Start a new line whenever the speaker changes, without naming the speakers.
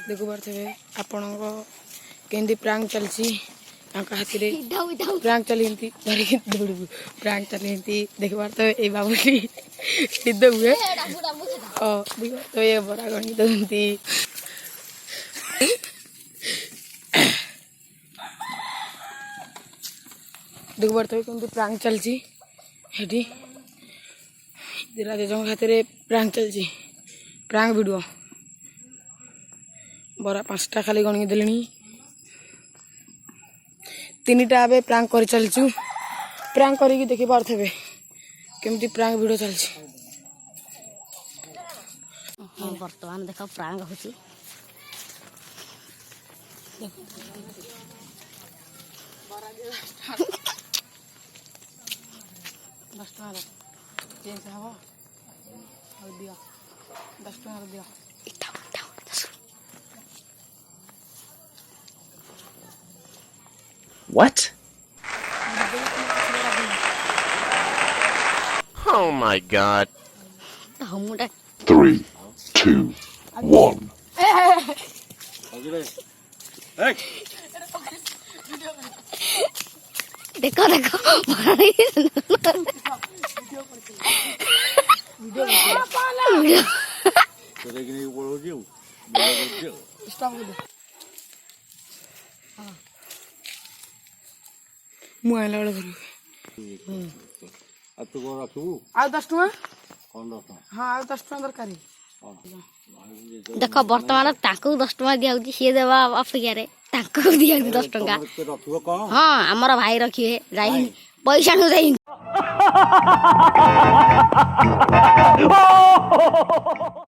देखो पारे आपण केंदी प्रांग चलची हाथी प्रांग चलती धरिक दौड़ प्रांग चलती देख पारे ये बाबूटी निद हुए तो ये बरा गणी दौती देख पारे केमती प्रांग चलची हेटी राजा खातिर प्रांग चलची प्रांग भिडियो बरा 5टा खाली गणी देली 3टा ए प्रांग कर चलचु प्रांग करी देखि पारे केमती प्रांग भिडियो चलची
बर्तमान देख प्रांग होची
चेंज हवा दिया 10 टका दिया
What? Oh my god.
3, 2, 1.
देखो देखो
मुआला वाला घर
अब तो रखू
आ 10 टका हाँ आ 10 टका दरकार
देख बर्तमान ताकू 10 टका दिया सी देवा अपेक्षा रे ताकू दिया 10 टका हाँ आमर भाई रखिए जाई पैसा नु जाई